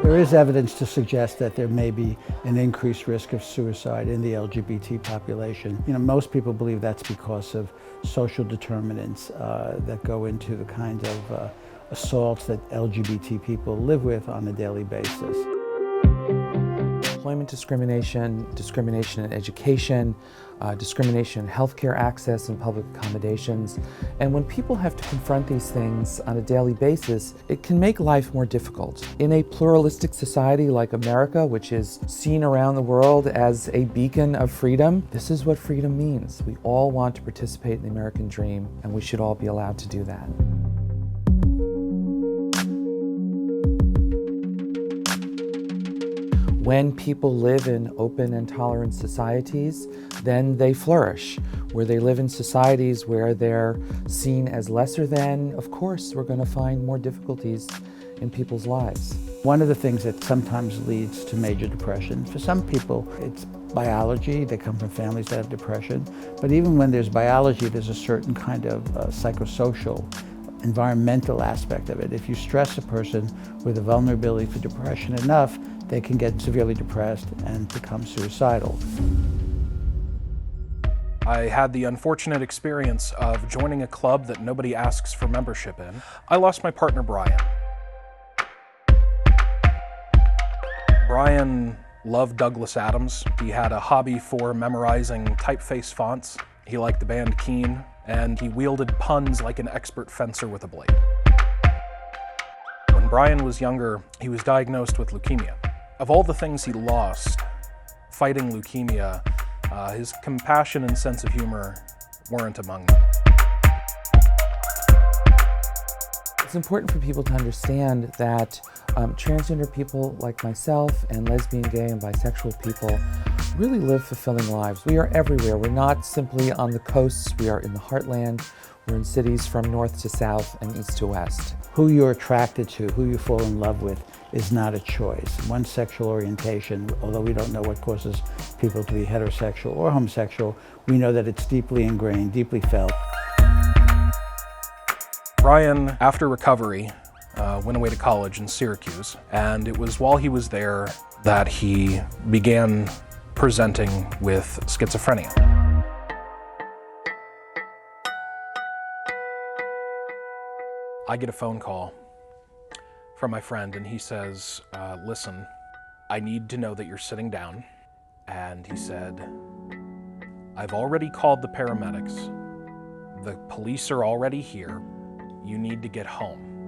There is evidence to suggest that there may be an increased risk of suicide in the LGBT population. Most people believe that's because of social determinants that go into the kind of assaults that LGBT people live with on a daily basis. Employment discrimination, discrimination in education, discrimination in healthcare access and public accommodations. And when people have to confront these things on a daily basis, it can make life more difficult. In a pluralistic society like America, which is seen around the world as a beacon of freedom, this is what freedom means. We all want to participate in the American dream, and we should all be allowed to do that. When people live in open and tolerant societies, then they flourish. Where they live in societies where they're seen as lesser than, of course, we're going to find more difficulties in people's lives. One of the things that sometimes leads to major depression, for some people it's biology, they come from families that have depression, but even when there's biology, there's a certain kind of psychosocial, environmental aspect of it. If you stress a person with a vulnerability for depression enough, they can get severely depressed and become suicidal. I had the unfortunate experience of joining a club that nobody asks for membership in. I lost my partner, Brian. Brian loved Douglas Adams. He had a hobby for memorizing typeface fonts. He liked the band Keane, and he wielded puns like an expert fencer with a blade. When Brian was younger, he was diagnosed with leukemia. Of all the things he lost fighting leukemia, his compassion and sense of humor weren't among them. It's important for people to understand that transgender people like myself and lesbian, gay, and bisexual people really live fulfilling lives. We are everywhere. We're not simply on the coasts. We are in the heartland. We're in cities from north to south and east to west. Who you're attracted to, who you fall in love with, is not a choice. One's sexual orientation, although we don't know what causes people to be heterosexual or homosexual, we know that it's deeply ingrained, deeply felt. Brian, after recovery, went away to college in Syracuse, and it was while he was there that he began presenting with schizophrenia. I get a phone call from my friend, and he says, listen, I need to know that you're sitting down. And he said, I've already called the paramedics. The police are already here. You need to get home.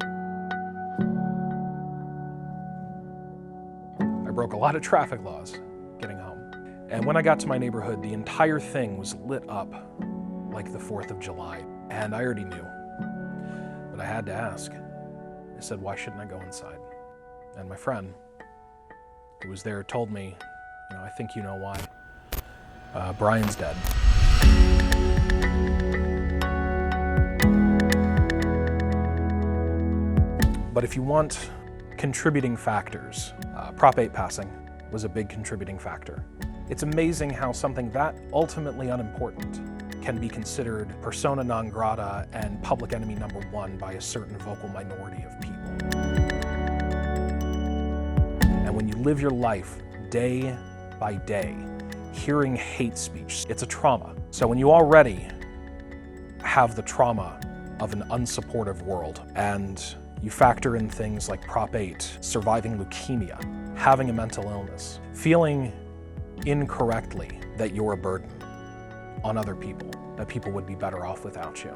I broke a lot of traffic laws getting home. And when I got to my neighborhood, the entire thing was lit up like the 4th of July. And I already knew. But I had to ask. I said, why shouldn't I go inside? And my friend, who was there, told me, I think you know why. Brian's dead. But if you want contributing factors, Prop 8 passing was a big contributing factor. It's amazing how something that ultimately unimportant can be considered persona non grata and public enemy number one by a certain vocal minority of people. And when you live your life day by day, hearing hate speech, it's a trauma. So when you already have the trauma of an unsupportive world, and you factor in things like Prop 8, surviving leukemia, having a mental illness, feeling incorrectly that you're a burden on other people, that people would be better off without you.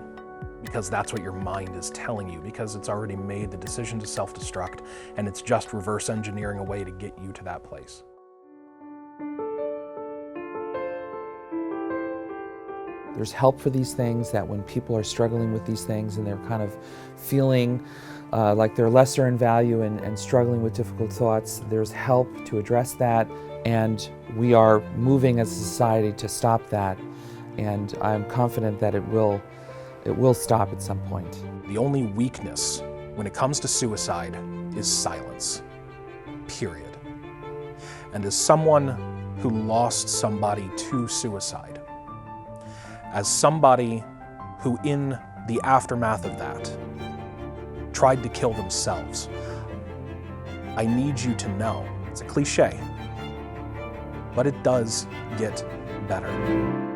Because that's what your mind is telling you, because it's already made the decision to self-destruct, and it's just reverse engineering a way to get you to that place. There's help for these things, that when people are struggling with these things and they're kind of feeling like they're lesser in value and struggling with difficult thoughts, there's help to address that, and we are moving as a society to stop that. And I'm confident that it will stop at some point. The only weakness when it comes to suicide is silence, period. And as someone who lost somebody to suicide, as somebody who in the aftermath of that tried to kill themselves, I need you to know, it's a cliche, but it does get better.